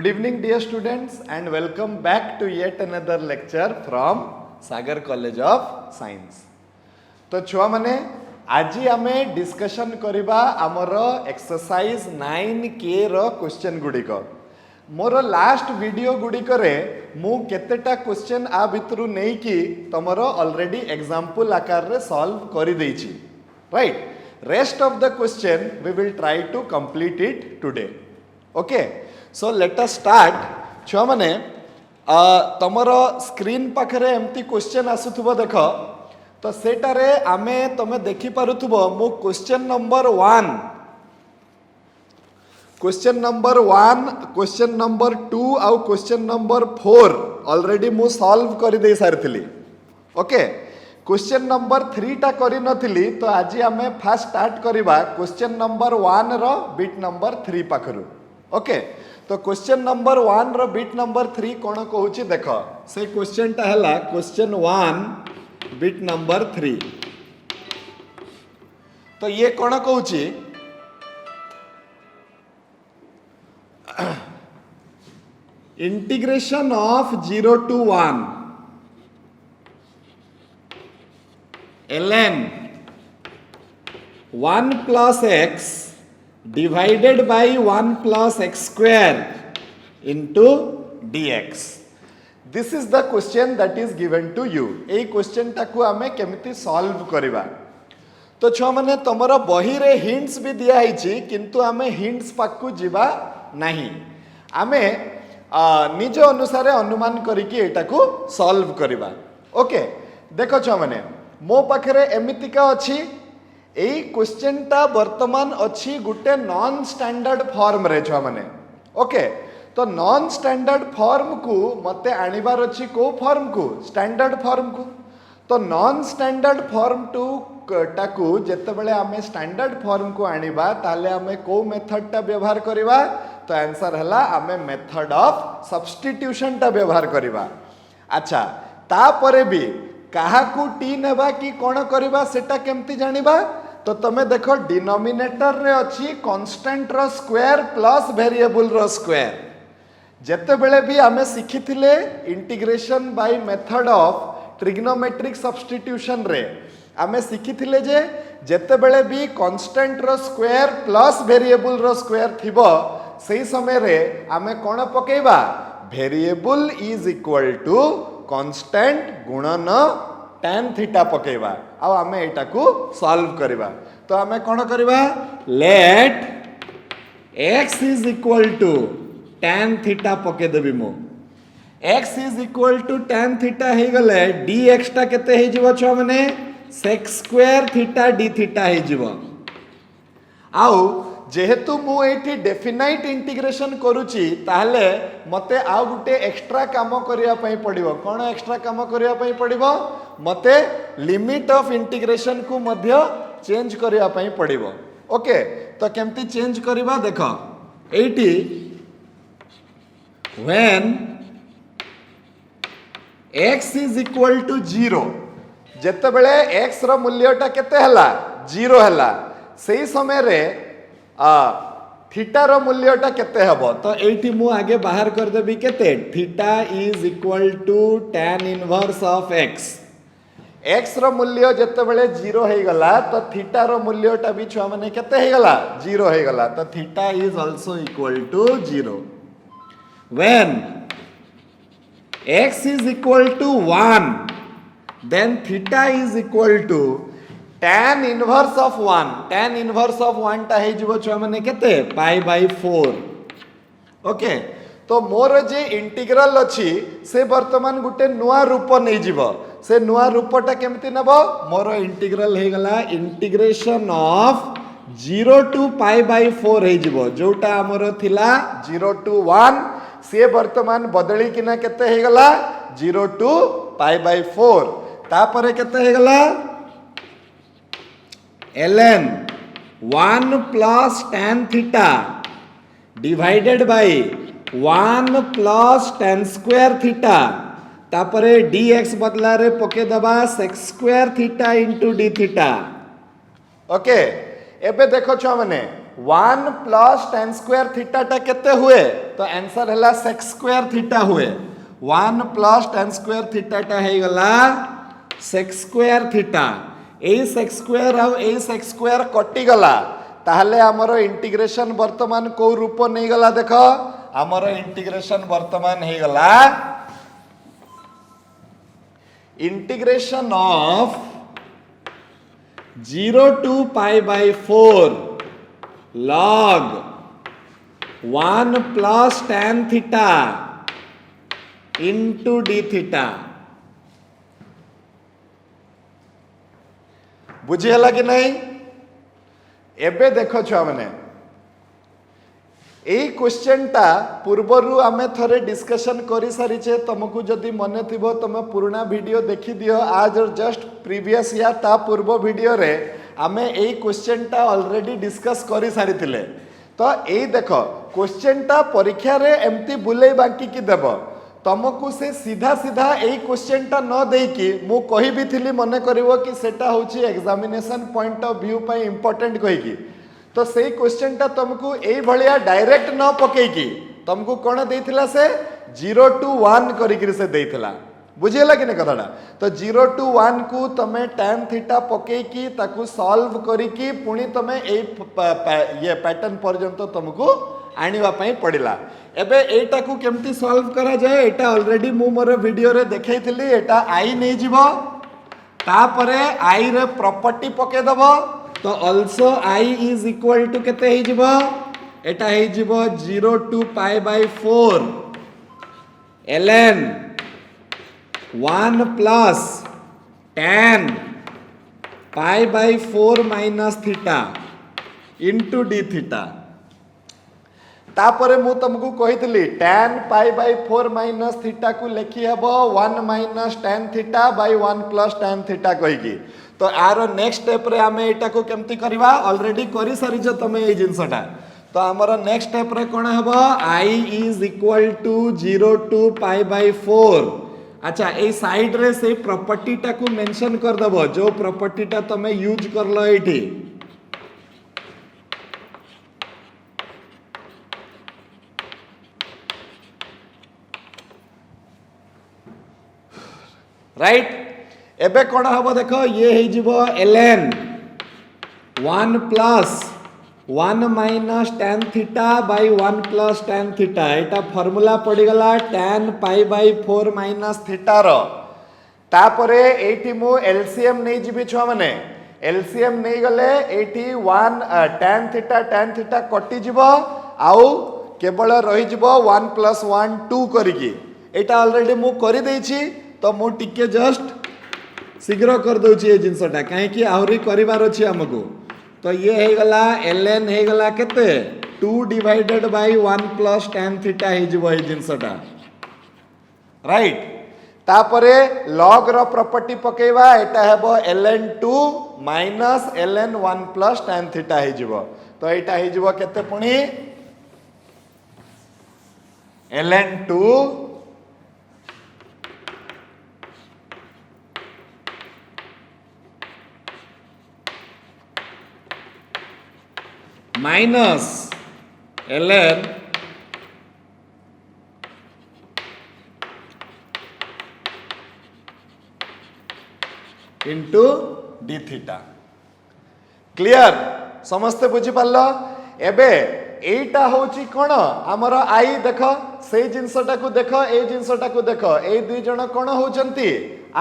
Good evening, dear students, and welcome back to yet another lecture from Sagar College of Science. तो छुआ माने आज आमे discussion करिबा हमर एक्सरसाइज 9K रो क्वेश्चन गुडी को मोर लास्ट वीडियो गुडी करे मु केतेटा क्वेश्चन आ भितरु नै कि तमरो ऑलरेडी एग्जांपल आकार रे सॉल्व करि देछि, right. Rest of the question we will try to complete it today. Okay, so let us start. छुआ माने तमरो स्क्रीन पाखरे एमती क्वेश्चन आसुथबो देख, तो सेटारे आमे तमे देखि पारुथबो मु question number 1, question number 1, question number 2 आउ क्वेश्चन नंबर 4 ऑलरेडी मु सॉल्व करि दे सारथिली. ओके, क्वेश्चन नंबर 3 टा करि नथिली, तो आज आमे फास्ट स्टार्ट करिबा क्वेश्चन नंबर 1 रो बिट नंबर 3 पाखरु. ओके, तो क्वेश्चन नंबर 1 रो बिट नंबर 3 कोन कहूची देख. से क्वेश्चन टा हला क्वेश्चन 1 बिट नंबर 3. तो ये कोन कहूची integration of 0 to 1 ln 1 plus x divided by 1 plus x square into dx. This is the question that is given to you. A question टाकू आमे केमिति solve करिबा. तो छुआ माने तमरो बही रे हिंट्स भी दिया हिची, किंतु आमे हिंट्स पाकू जिबा नहीं. आमे निज अनुसार अनुमान करिकि एटाकू सॉल्व करिबा. ओके, देखो छुआ माने मो पाखरे एमितिका अछि. एई क्वेश्चन टा वर्तमान अछि गुटे नॉन स्टैंडर्ड फॉर्म रे छुआ माने. ओके, तो नॉन स्टैंडर्ड फॉर्म को मते आनिबार अछि को फॉर्म को स्टैंडर्ड फॉर्म को. तो नॉन स्टैंडर्ड फॉर्म टू टाकू जेते बेले आमे स्टैंडर्ड फॉर्म को आनिबा ताले आमे को मेथड टा व्यवहार करिबा. तो आंसर हला आमे मेथड ऑफ सब्स्टिट्यूशन टा व्यवहार करिबा. अच्छा, ता परे भी काहाकू टी नेबा कि कोन करिबा सेटा केमती जानिबा. तो तमे देखो डिनोमिनेटर रे अछि कांस्टेंट रो स्क्वायर प्लस वेरिएबल रो स्क्वायर. जेते बेले भी आमे सिखिथिले integration by method of trigonometric substitution रे आमे सिखिथिले जे जेते बेले भी कांस्टेंट रो स्क्वायर प्लस वेरिएबल रो स्क्वायर थिबो सेही समय रे आमे कोन पकेइबा variable is equal to constant गुणन tan थीटा पकेइबा. आ आमे एटा को सॉल्व करिबा. तो आमे कोन करिबा let x is equal to tan theta पके देबी मो. x is equal to tan theta हे गले dx टा केते हे जिवो छ माने sec square theta d theta हे जिवो. आउ जेहेतु मु एठी डेफिनाइट इंटीग्रेशन करूची ताहले मते आउ गुटे एक्स्ट्रा काम करिया पई पड़िबो. कोन एक्स्ट्रा काम करिया पई पड़िबो, मते लिमिट ऑफ इंटीग्रेशन को मध्य चेंज करिया पई पड़िबो. ओके, तो केमती चेंज करिबा देखो. एठी when x is equal to 0 जेते बेले x रो मूल्यटा केते हला 0 हला, सेही समय रे थीटा रो मूल्यटा केते हबो. तो एठी मु आगे बाहर कर देबी केते theta is equal to tan inverse of x. x रो मूल्य जेते बेले 0 हे गला तो थीटा रो मूल्यटा भी छुआ माने केते हे गला 0 हे गला. तो theta is also equal to 0. when x is equal to 1 then theta is equal to tan inverse of 1. tan inverse of 1 टा हे जिवो छ माने केते पाई बाय 4. ओके, तो मोर जे इंटीग्रल अछि से वर्तमान गुटे नुआ रूप नै जिवो. से नुआ रूपटा केमति नबो, मोर इंटीग्रल हे गला integration of 0 to pi by 4 हे जिवो. जोटा हमर थिला 0 to 1 से वर्तमान बदली किना केते हे गला 0 to पाई बाय 4. ता परे केते हे गला ln 1 plus tan theta divided by 1 plus tan square theta. तापरे dx बदला रे पके दबा sec square theta into d theta. Okay, एबे देखो छुआ माने 1 प्लस tan स्क्वायर थीटा टा केते हुए तो आंसर हैला sec स्क्वायर थीटा हुए 1 प्लस tan स्क्वायर थीटा टा है गला sec स्क्वायर थीटा ए sec स्क्वायर आ ए sec स्क्वायर कटि गला ताहले हमरो इंटीग्रेशन वर्तमान को रूप नहीं गला देखो हमरो इंटीग्रेशन वर्तमान है गला integration of 0 to pi by 4 log 1 plus tan theta into d theta बुझीगला कि नहीं एबे देखो छुआ मैंने यही क्वेश्चन टा पूर्वरु आमे थरे डिस्कशन करि सारिचे तुमको जदि मने थिबो तुम पुराना वीडियो देखि दियो आज और जस्ट प्रीवियस या ता पूर्व वीडियो रे आमे यही क्वेश्चन टा ऑलरेडी डिस्कस करि सारिथिले तो यही देखो क्वेश्चन टा परीक्षा रे एमती बुले बांकी की देबो तुमको से सीधा सीधा यही क्वेश्चन टा न देकी मु कहि भी थिली मने करिवो कि सेटा होची एग्जामिनेशन पॉइंट ऑफ व्यू पई इंपोर्टेंट कहिकी तो सही क्वेश्चन टा तुमको यही भलिया डायरेक्ट न पकेकी तुमको कौन देइथिला से 0 to 1 करिकरी से देइथिला बुझियला कि ने कथाटा तो 0 to 1 को तमे tan थीटा पकेकी ताकू सॉल्व करिकी पुणी तमे ये पैटर्न पर्यंत तुमको आनिवा पई पड़िला एबे एटा को केमती सॉल्व करा जाए एटा ऑलरेडी मु मोर वीडियो रे देखैथिली एटा i नै जिवो तापरे i रे प्रॉपर्टी पके दबो तो also i is equal to केते हे जिवो एटा हे जिवो 0 to pi by 4 ln 1 plus tan pi by 4 minus theta into d theta तापरे मु तुमको कहितली tan pi by 4 minus theta को लेखि हबो 1 minus tan theta by 1 plus tan theta कहिकी तो आरो नेक्स्ट स्टेप रे आमे एटा को केमती करबा ऑलरेडी करि सारिछ तमे ए जिंसटा तो हमर नेक्स्ट स्टेप रे कोन हबो i is equal to 0 to pi by 4 अच्छा ए साइड रे से प्रॉपर्टी टा को मेंशन कर दबो जो प्रॉपर्टी टा तमे यूज करलो एठी राइट एबे कोन हबो देखो ये हे जिवो ln 1 plus 1 minus tan theta by 1 plus tan theta Etah formula पड़ी गला tan pi by 4 minus theta रो तापरे एठी मु एलसीएम नै जिबि छुआ माने एलसीएम नै गले एठी 1 tan theta कटि जिवो आउ केवल रहि जिवो 1 plus 1 2 करिकी एटा ऑलरेडी मु करि देछि तो मु टिके जस्ट शीघ्र कर दउछि ए जिंसटा काहे कि आउरी करिवार अछि हमको तो ये हे गला ln हे गला केते 2 divided by 1 plus tan theta हे जिवो ए जिंसटा राइट तापरे log रो प्रॉपर्टी पकेवा एटा हेबो ln 2 minus ln 1 plus tan theta हे जिवो तो एटा हे जिवो केते पुणी ln 2 minus ln into d theta clear समस्ते बुझी पारलो एबे एटा होची कोन हमर आई देखो से जिंसटा को देखो ए जिंसटा को देखो ए दुई जण कोन होचंती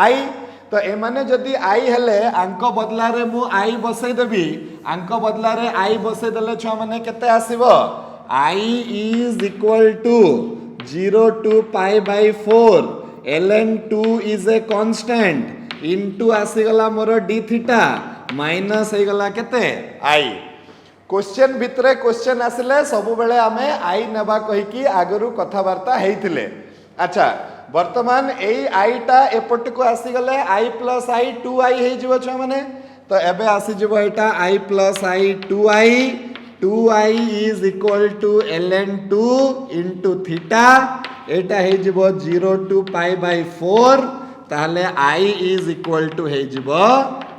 आई तो एमाने जदि आई हेले अंक बदला रे मु आई बसै देबी अंक बदला रे आई बसै देले छ माने केते आसीबो I is equal to 0 to pi by 4 ln 2 is a constant into आसी गला मोर d थीटा माइनस हे गला केते आई क्वेश्चन भितरे क्वेश्चन आसिले सब बेले आमे आई नेबा कहि की आगरु कथा वार्ता हेइथिले अच्छा वर्तमान ए आई टा एपट को आसी गले आई प्लस आई 2i हे जिवो छ माने तो एबे आसी जिवो एटा I plus I 2i is equal to ln 2 into theta एटा हे जिवो 0 to pi by 4 ताले i इज इक्वल टू हे जिवो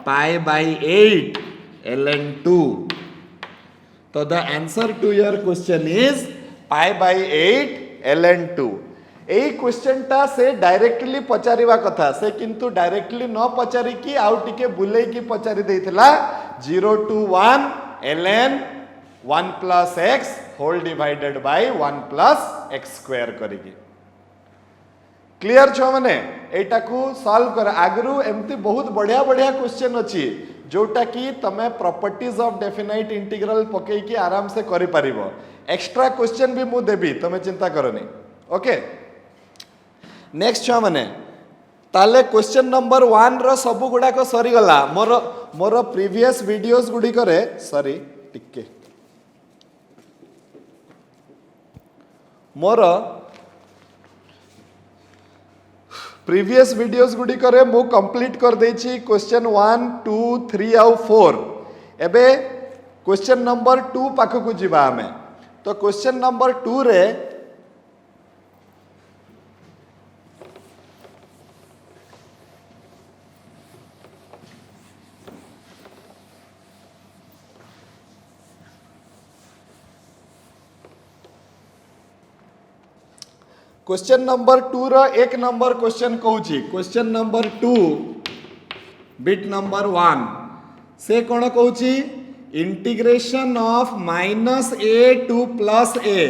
pi by 8 ln 2 तो the answer to your question is pi by 8 ln 2। एई क्वेश्चन टा से डायरेक्टली पचारिबा कथा से किंतु डायरेक्टली न पचारि कि आउ टिके बुलेई की पचारि देइथिला 0 to 1 ln 1 plus x whole divided by 1 plus x square करिकी। क्लियर छो माने एटा को सॉल्व कर आगरु एमती बहुत बढ़िया बढ़िया क्वेश्चन अछि जोटा कि तमे प्रॉपर्टीज ऑफ डेफिनाइट इंटीग्रल पकई की आराम से करि परिबो। एक्स्ट्रा क्वेश्चन भी मु देबी तमे चिंता करनी। ओके नेक्स्ट छो माने ताले क्वेश्चन नंबर 1 रो सब गुडा को सरी गला मोर प्रीवियस वीडियोस गुडी करे सॉरी टिके मोर प्रीवियस वीडियोस गुडी करे मु कंप्लीट कर देछि क्वेश्चन 1 2 3 आउ 4। एबे क्वेश्चन नंबर 2 पाख को जिबा हमें। तो क्वेश्चन नंबर 2 रे क्वेश्चन नंबर 2 रो एक नंबर क्वेश्चन कहूची। क्वेश्चन नंबर 2 बिट नंबर 1 से कौन कहूची integration of -a to +a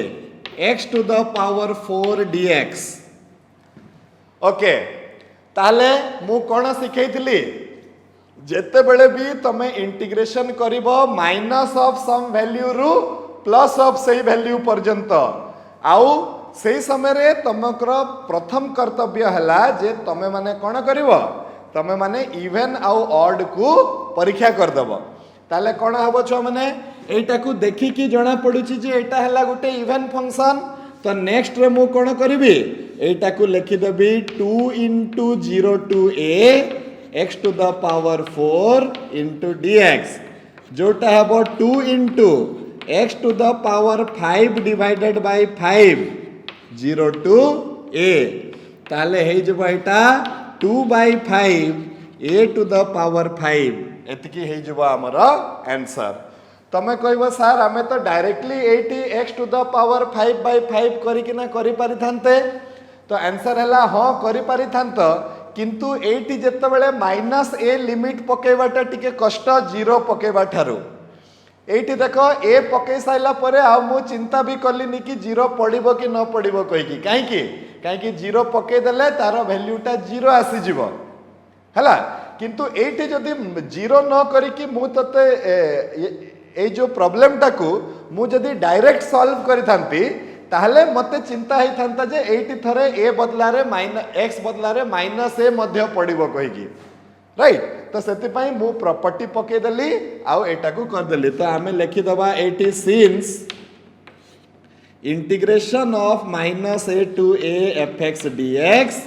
x to the power 4 dx। Okay ताले मु कौन सिखैथिली जेते बेले भी तमे इंटीग्रेशन करिवो माइनस ऑफ सम वैल्यू रु प्लस ऑफ सही वैल्यू पर्यंत आउ से समय रे तमकर प्रथम कर्तव्य हला जे तमे माने कोन करिवो तमे माने इवन आउ ऑड को परीक्षा कर दबो। ताले कोन हबो छ माने एटा को देखि कि जणा पडुची जे एटा हला गुटे इवन फंक्शन। तो नेक्स्ट रे मु कोन करिवि एटा को लिखि देबी 2 into 0 to a x to the power 4 into dx जोटा हबो 2 into x to the power 5 divided by 5 0 to a ताले हे जबो एटा 2 by 5 a to the power 5 एतकी हे जबो हमर आंसर। तमे कहबो सर हमें तो directly 80 x to the power 5 by 5 करी कि ना करि पारि थानते। तो आंसर हला हां करि पारि थानत किंतु एटी जत्ते बेले -a लिमिट पकेबाटा टिके कष्ट 0 पकेबा ठारू एटी देखो ए पकई साइला परे आ मु चिंता भी कलिनी कि 0 पड़िबो कि न पड़िबो कहि कि काहे 0 पकई देले तार वैल्यूटा 0 आसी जिवो हला। किंतु एटी जदी 0 न करी कि मु तते ए जो प्रॉब्लम टाकू मु जदी डायरेक्ट सॉल्व करि थांती ताहले मते चिंता हे थांता जे एटी थरे ए बदला रे x बदला रे -a मध्य पड़िबो कहि कि राइट। तो सेति पई मु प्रॉपर्टी पके देली आउ एटा को कर देली। तो आमे लिखि दबा 80 since integration of -a to a fx dx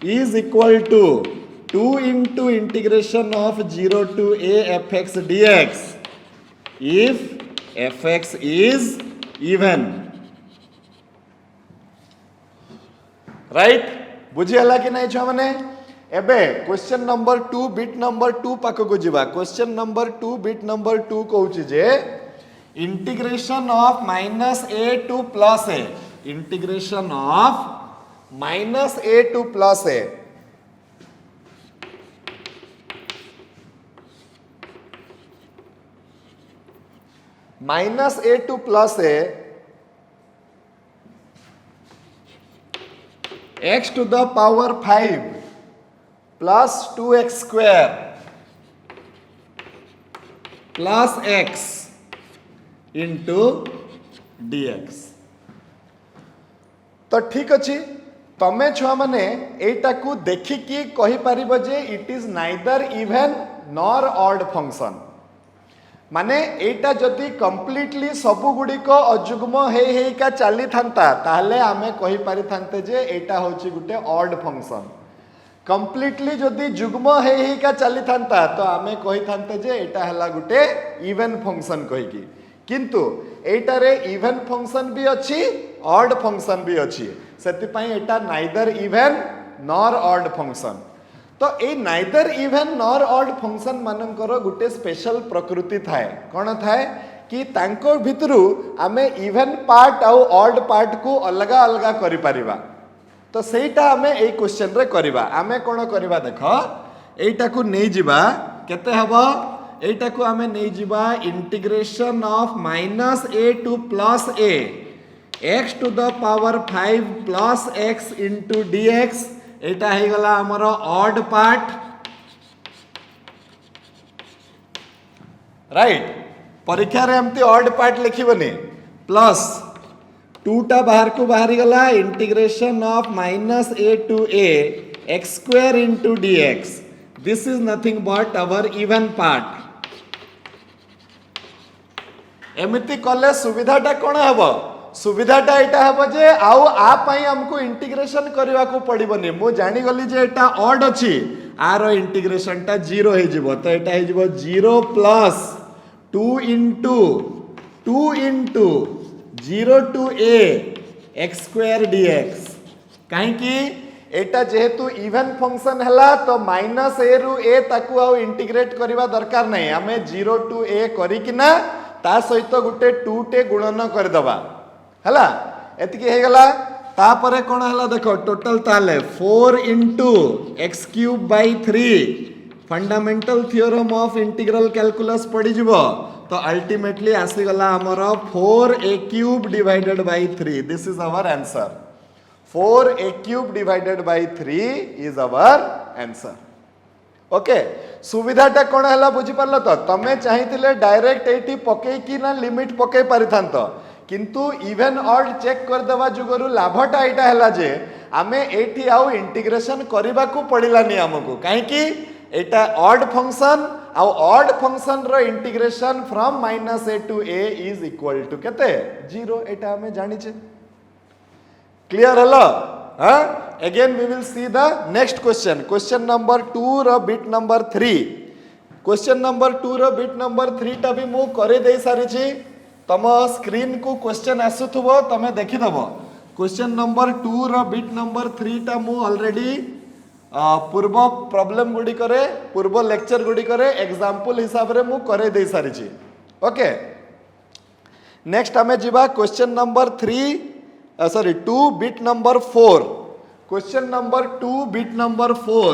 is equal to 2 into integration of 0 to a fx dx if fx is even। Right बुझी हला कि नहीं छ माने। एबे क्वेश्चन नंबर 2 बिट नंबर 2 पाख को जिबा। क्वेश्चन नंबर 2 बिट नंबर 2 कहूची जे integration of -a to +a integration of -a to +a -a to +a x to the power 5 plus 2x square plus x into dx। तो ठीक अच्छी तमे छुआ माने एटा को देखि कि कहि परिबो जे it is neither even nor odd function. माने एटा जदि कंप्लीटली सबु गुडी को अजुग्म हे का चली थांता ताहले आमे कहि पारि थांते जे एटा होची गुटे ऑड फंक्शन। कंप्लीटली जदि जुग्म हे का चली थांता तो आमे कहि थांते जे एटा हला गुटे इवन फंक्शन कहि कि। किंतु एटा रे इवन फंक्शन भी अछि ऑड फंक्शन भी अछि सेति पई एटा neither even nor odd function. तो ए neither even nor odd function मानकर गुटे स्पेशल प्रकृति थाए। कौन थाए कि तांको भितरु आमे इवन पार्ट आउ ऑड पार्ट को अलगा अलगा करि परिबा तो सेटा आमे ए क्वेश्चन रे करिबा आमे कोन करिबा देखो एटा को नै जिबा केते हबो एटा को आमे नै जिबा integration of -a to +a x to the power 5 plus x into dx एटा हे गला हमर ऑड पार्ट राइट परीक्षा रे हमती ऑड पार्ट लिखिबनी प्लस 2 टा बाहर को बाहर गला integration of -a to a x square into dx this is nothing but our even part एमिति कले सुविधाटा कोन हबो सुविधाटा एटा हबो जे आउ आ पई हमको इंटीग्रेशन करबा को पड़िबनी मु जानि गली जे एटा ऑड अछि आरो इंटीग्रेशन टा 0 हे जिवो तो एटा हे जिवो 0 plus 2 into 0 to a x square dx काहे कि एटा जेहेतु इवन फंक्शन हला तो -a रु a ताकू आउ इंटीग्रेट करबा दरकार नै हमें 0 टू a करी कि ना ता सहित गुटे 2 टे गुणन कर दबा हला एतिके हे गला तापरे कोन हला देखो टोटल ताले 4 into x cube by 3 fundamental theorem of integral calculus पड़ी जिवो तो अल्टीमेटली आसी गला हमर 4a cube divided by 3 this is our answer 4a cube divided by 3 is our answer okay सुविधाटा कोन हला बुझी परलो तो तमे चाहिथिले डायरेक्ट एटी पके कि ना लिमिट पके परिथांत किंतु इवन ऑड चेक कर देवा जुगरु लाभटा एटा हला जे आमे एटी आउ इंटीग्रेशन करबा को पड़िलानी हमको काहे कि एटा ऑड फंक्शन आउ ऑड फंक्शन रो integration from -a to a is equal to केते 0 एटा हमें जानि छे क्लियर हलो हाँ again we will see the next question number 2 रो बिट नंबर 3 क्वेश्चन नंबर 2 रो बिट नंबर 3 टा भी मु करे दे सारी छी तम स्क्रीन को क्वेश्चन आसुथबो तमे देखि दबो क्वेश्चन नंबर 2 रो बिट नंबर 3 टा मु ऑलरेडी पूर्व प्रॉब्लम गुडी करे पूर्व लेक्चर गुडी करे एग्जांपल हिसाब रे मु करे दे सारी छी ओके नेक्स्ट हमें जिबा question number 2 bit number 4 question number 2 bit number 4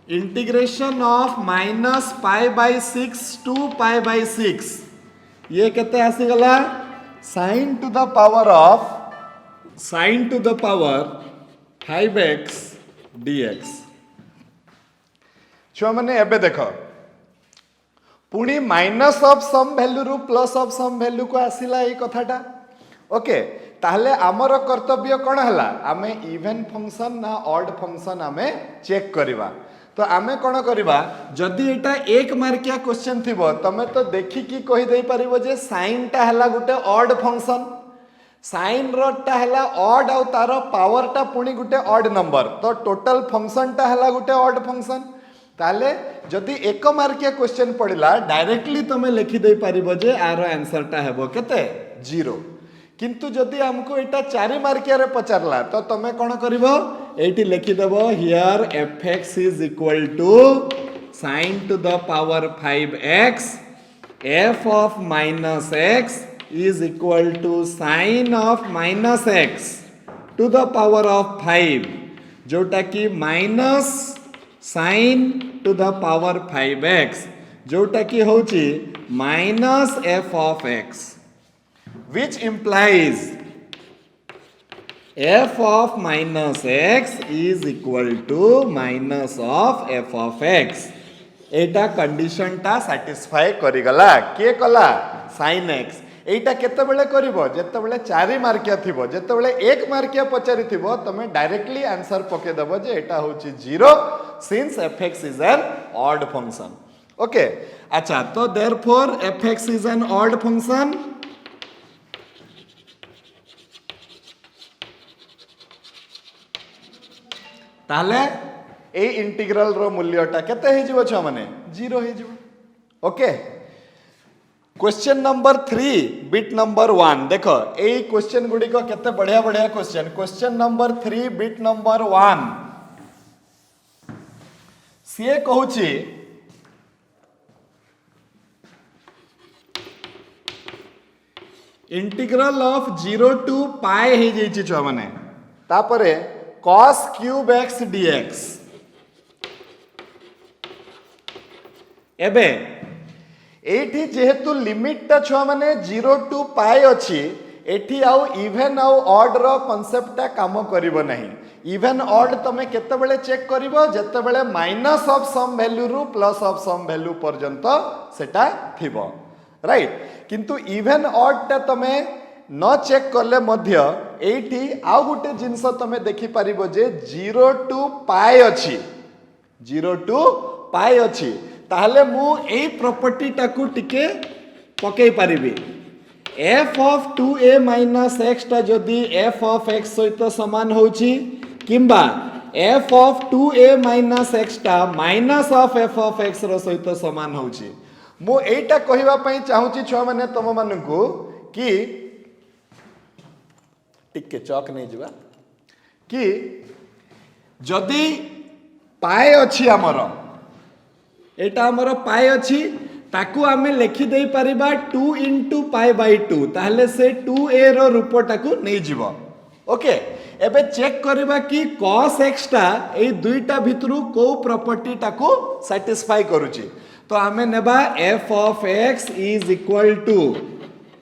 integration of -π/6 to π/6 ये केते आसी गला sin to the power 5x dx छुआ माने एबे देखो पुणी माइनस ऑफ सम वैल्यू रु प्लस ऑफ सम वैल्यू को आसिला ए कथाटा ओके ताहले आमर कर्तव्य कोन हला आमे इवन फंक्शन ना ऑड फंक्शन आमे चेक करिवा तो आमे कोन करिवा जदी एटा एक मार्किया क्वेश्चन थिबो तमे तो देखि की कहि देई परिबो जे sin टा हला गुटे ऑड फंक्शन sin टा हला ऑड आउ तार पावर टा पुणी गुटे ऑड नंबर तो टोटल फंक्शन टा हला गुटे ऑड फंक्शन ताले जदि एक मार्किया क्वेश्चन पड़िला डायरेक्टली तमे लिखि दे परिबो जे आर आंसर टा हेबो केते 0 किंतु जदि हमको एटा 4 मार्किया रे पचारला तो तमे कोन करिवो एटी लिखि देबो here fx is equal to sin to the power 5x f of -x is equal to sin of -x to the power of 5 जोटा कि minus sin to the power 5x जोटा कि होची minus f of x which implies f of minus x is equal to minus of f of x Etah condition टा satisfy करि गला के कला sin x एटा केते बेले करिवो जेते बेले 4 मार्किया थिबो जेते बेले 1 मार्किया पचारि थिबो तमे डायरेक्टली आंसर पके दबो जे एटा होची 0 since fx is an odd function okay अच्छा तो therefore fx is an odd function ताले ए इंटीग्रल रो मूल्यटा केते हे जिवो छ माने 0 हे जिवो okay question number 3 bit number 1 देखो ए क्वेश्चन गुडी को केते बढ़िया बढ़िया क्वेश्चन नंबर 3 बिट नंबर 1 सीए कहूची इंटीग्रल ऑफ 0 टू पाए हे जाइछि छुआ माने तापरे cos क्यूब x dx एबे एठी जेहेतु लिमिट ता छुआ माने 0 टू पाए अछि एठी आउ इवन आउ ऑड रो कांसेप्ट ता काम करिवो नाही इवन ऑड तमे केते बेले चेक करिवो जते बेले माइनस ऑफ सम वैल्यू रु प्लस ऑफ सम वैल्यू पर्यंत सेटा थिबो राइट किंतु इवन ऑड ता तमे न चेक करले मध्य एठी आउ गुटे जिंस तमे देखि परिबो जे 0 टू पाए अछि 0 टू पाए अछि ताहले मु एई प्रॉपर्टी टाकू टिके पकेई परिबी f of 2a minus x टा जदि f of x सहित समान होछि किंबा f of 2a minus x टा minus of f of x रो सहित समान होछि मु एटा कहिबा पई चाहूछि छुआ माने तम मानकु कि टिके चौक नहीं जिबा कि जदि पाए अछि हमर एटा हमर पाए अछि ताकू आमे लिखि दे परिबा 2 into पाई बाई 2 ताहले से 2a रो रूपटाकू नहीं जीवो ओके एबे चेक करबा कि cos x टा ए दुईटा भितरु को प्रॉपर्टी टाकू सैटिस्फाई करूची तो आमे नेबा f of x is equal to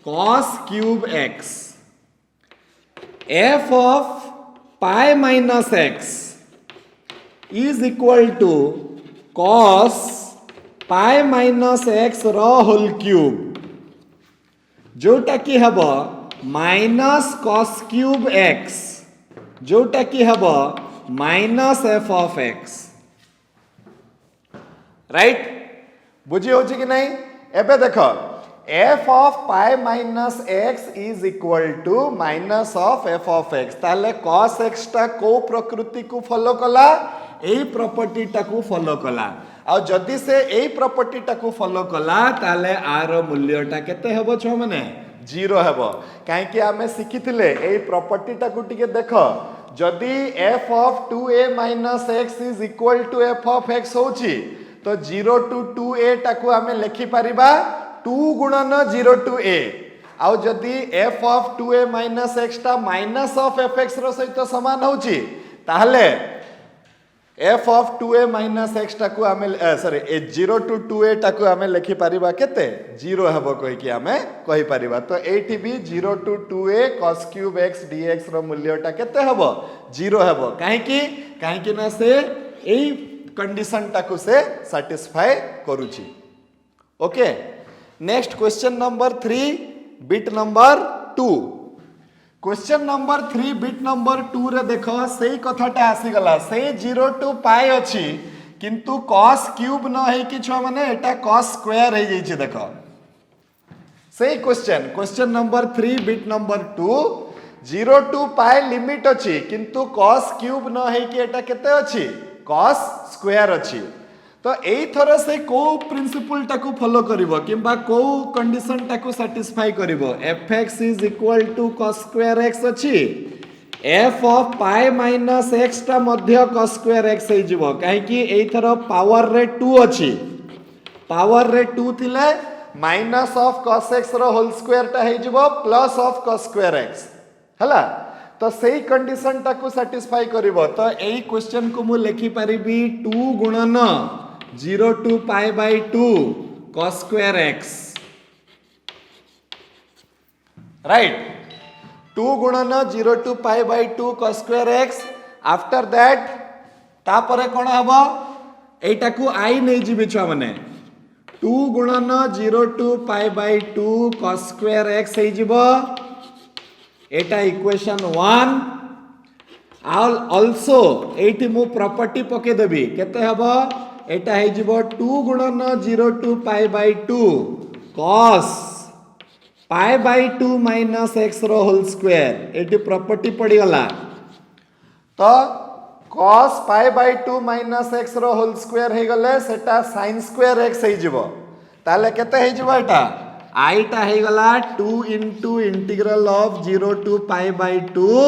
cos cube x f of pi minus x is equal to cos pi minus x रो होल क्यूब जोटा कि हब माइनस कॉस क्यूब एक्स जोटा कि हब minus f of x right बुझी होची कि नहीं एबे देखो f of pi minus x is equal to minus of f of x ताले कॉस एक्स टा को प्रकृति को फॉलो कला एई प्रॉपर्टी टा को फॉलो कला आ जदि से एई प्रॉपर्टी टाकू फॉलो कला ताले आर मूल्यटा केते हेबो छ माने 0 हेबो काहे कि आमे सिखिथिले एई प्रॉपर्टी टाकू टिके देखो जदि f of 2a minus x is equal to f of x होची तो 0 to 2a टाकू आमे लिखि परिबा 2 गुणन 0 to a आ जदि f of 2a minus x टा minus of fx रो सहित समान होची ताहले f of 2a minus x टाकू आमे सॉरी 0 to 2a टाकू आमे लिखि परिबा केते 0 हेबो कहि कि आमे कहि परिबा तो एठी भी 0 to 2a cos cube x dx रो मूल्यटा केते हेबो 0 हेबो काहे कि ना से एई कंडीशन टाकू से सैटिस्फाई करूची okay next question number 3 bit number 2 question number 3 bit number 2 रे देखो सेही कथाटा आसी गला से 0 टू पाई अछि किंतु cos क्यूब न है कि छ माने एटा cos स्क्वायर हे जाई छै देखो सेही question number 3 bit number 2 0 to pi limit अछि किंतु cos क्यूब न है कि एटा केते अछि cos स्क्वायर अछि तो एई थरो से को प्रिंसिपल टाकू फॉलो करिवो किंबा को कंडीशन टाकू सैटिस्फाई करिवो fx is equal to cos square x अछि f of pi minus x टा मध्य cos स्क्वायर x हे जिवो काहे कि एई थरो पावर रे 2 अछि पावर रे 2 थिले माइनस ऑफ cos x रो होल स्क्वायर टा हे जिवो plus of cos square x हला तो सही कंडीशन टाकू सैटिस्फाई करिवो तो एई क्वेश्चन को मु लिखि परिबी 2 गुणन 0 to pi by 2 cos square x right 2 गुणन 0 to pi by 2 cos square x after that तापरे कोन हबो एटा को आई नै जिबि छ माने 2 गुणन 0 to pi by 2 cos square x हे जिवो एटा इक्वेशन 1 also एठी मु प्रॉपर्टी पके देबी केते हबो एटा हे जिवो 2 गुणन 0 to pi by 2 cos pi by 2 minus x रो होल स्क्वायर एटी प्रॉपर्टी पड़ी गला तो cos pi by 2 minus x रो होल स्क्वायर हे गले सेटा sin स्क्वायर x हे जिवो ताले केते हे जिवो एटा i टा हे गला 2 into integral of 0 to pi by 2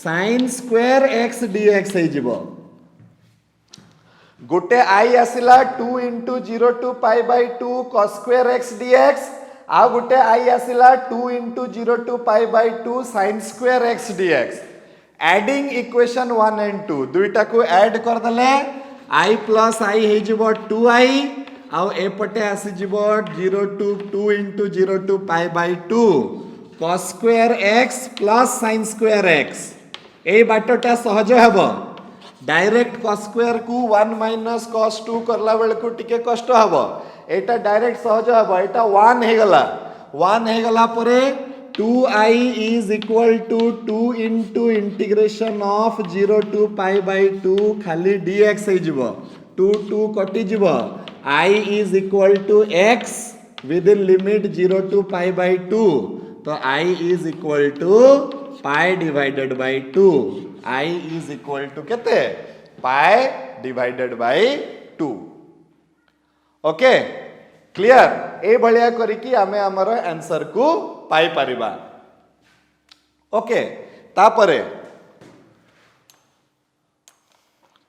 sin square x dx हे जिवो गोटे आई आसिला 2 into 0 to pi by 2 cos square x dx uh Gute I आसिला 2 into 0 to pi by 2 sin square x dx adding equation 1 and 2 दुईटा को add कर दले i plus i हे जिवो 2i आउ एपटे आसी जिवो 0 to 2 into 0 to pi by 2 cos square x plus sin square x ए बाटटा सहज हेबो डायरेक्ट cos square को 1 minus cos 2 करला बेल को टिके कष्ट हेबो एटा डायरेक्ट सहज हेबो एटा 1 हे गला परे 2i is equal to 2 into integration of 0 to pi by 2 खाली dx हे जिवो 2 कटि जिवो I is equal to x within limit 0 to pi by 2 तो I is equal to pi divided by 2 I is equal to केते pi divided by 2 okay clear ए भलिया करिकी आमे हमर आंसर को पाई परिबा ओके तापरे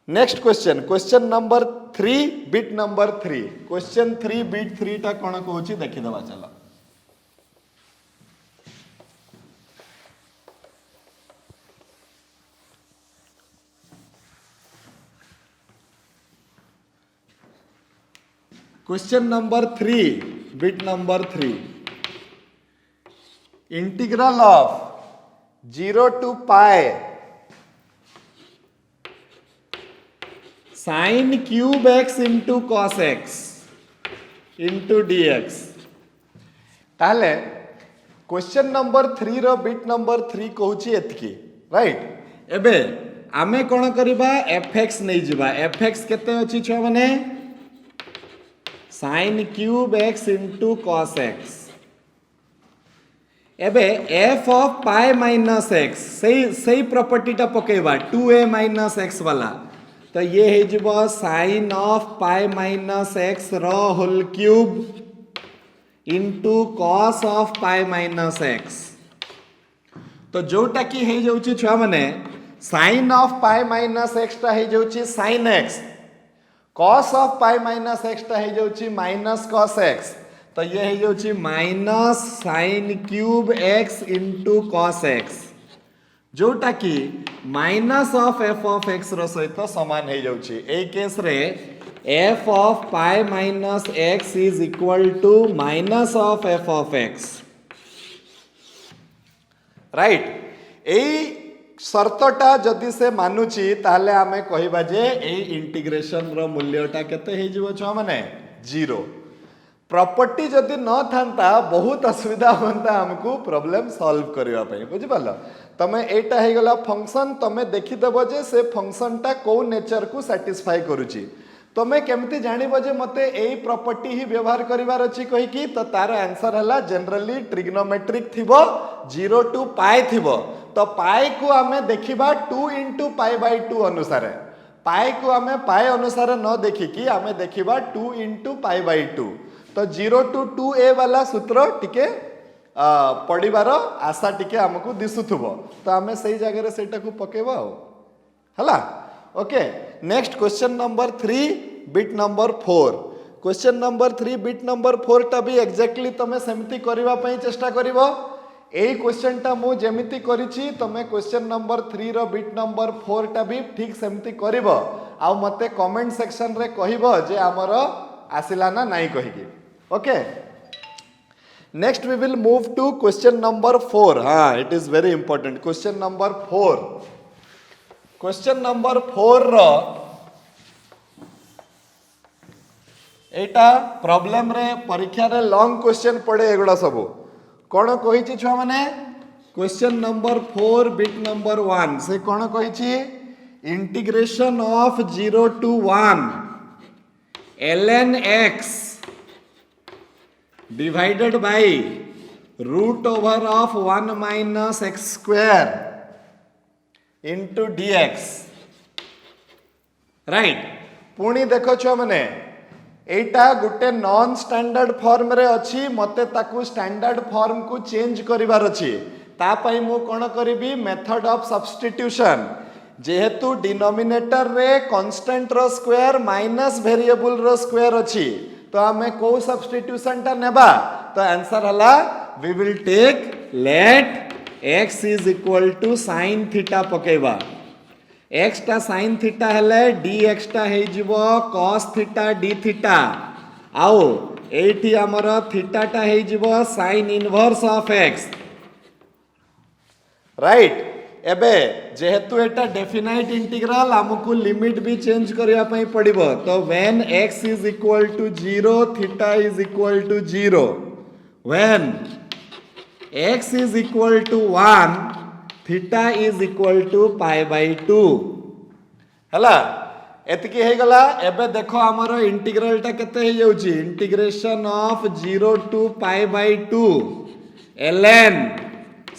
next question number 3 bit number 3 question 3 bit 3 टा कोन कहूची देखि दबा चलो question number 3 bit number 3 integral of 0 to pi sin cube x into cos x into dx ताले क्वेश्चन नंबर 3 रो बिट नंबर 3 कहूची एतकी राइट एबे आमे कोन करिबा fx नै जिबा fx केते अछि छ माने sin cube x into cos x एबे f of pi minus x सही प्रॉपर्टी टा पकेबा 2a minus x वाला तो ये हे जिवो sin of pi minus x रो whole cube into cos of pi minus x तो जोटा की हे जाउची छुआ माने sin of pi minus x टा हे जाउची sin x cos of pi minus x टा हे जाउची minus cos x तो ये हे जाउची minus sin cube x into cos x जोटा की minus of f of x रो सहित समान हे जाउची ए केस रे f of pi minus x is equal to minus of f of x right ए शर्तटा जदि से मानुची ताले आमे कहिबा जे ए इंटीग्रेशन रो मूल्यटा केते हे जिवो छ माने 0 प्रॉपर्टी जदि न थांता बहुत असुविधा होता हमको प्रॉब्लम सॉल्व करबा पई बुझि पालो तमे एटा हे गला फंक्शन तमे देखि देबो जे से फंक्शन टा को नेचर को सैटिस्फाई करूची तमे केमती जानिबो जे मते एई प्रॉपर्टी ही व्यवहार करिवार अछि कहि की तो तार आंसर हला जनरली ट्रिग्नोमेट्रिक थिबो 0 to pi थिबो तो पाई को आमे देखिबा 2 into pi by 2 अनुसार पाई को आमे पाई अनुसार न देखि की आमे देखिबा 2 into pi by 2 तो 0 to 2a वाला सूत्र टिके पढ़िबार आशा टिके हमको दिसुथबो तो आमे सही जगह रे सेटा को पकेबा हला okay next question number 3 bit number 4 question number 3 bit number 4 टा भी एग्जैक्टली तमे सेमती करबा पई चेष्टा करिवो एई क्वेश्चन टा मु जेमिति करिछि तमे क्वेश्चन नंबर 3 रो बिट नंबर 4 टा भी ठीक सेमती करिवो आ मते कमेंट सेक्शन रे कहिवो जे हमर आसिला ना नाही कहिकी okay next we will move to question number 4 हां it is very important question number 4 question number 4 रो एटा प्रॉब्लम रे परीक्षा रे लॉन्ग क्वेश्चन पड़े एगुडा सब कोन कहिछि छुआ माने क्वेश्चन नंबर 4 बिट नंबर 1 से कोन कहिछि integration of 0 to 1 ln x divided by root over of 1 minus x square into dx right पुणी देखो छुआ माने एटा गुटे नॉन स्टैंडर्ड फॉर्म रे अछि मते ताकू स्टैंडर्ड फॉर्म को चेंज करिवार अछि ता पई मु कोन करबी मेथड ऑफ सब्स्टिट्यूशन जेहेतु डिनोमिनेटर रे कांस्टेंट रो स्क्वायर माइनस वेरिएबल रो स्क्वायर अछि तो आमे को सब्स्टिट्यूशन टा नेबा तो आंसर हला we will take let x is equal to sin theta पकेबा x टा sin थीटा हेले dx टा हे जिवो cos थीटा d थीटा आउ एठी हमर थीटा टा हे जिवो sin inverse of x right एबे जेहेतु एटा डेफिनाइट इंटीग्रल हमकु लिमिट भी चेंज करिया पई पड़िबो तो when x is equal to 0 theta is equal to 0 when x is equal to 1 theta is equal to pi by 2 हला एतकी हे गला एबे देखो हमरो इंटीग्रल टा केते हे जाउची integration of 0 to pi by 2 ln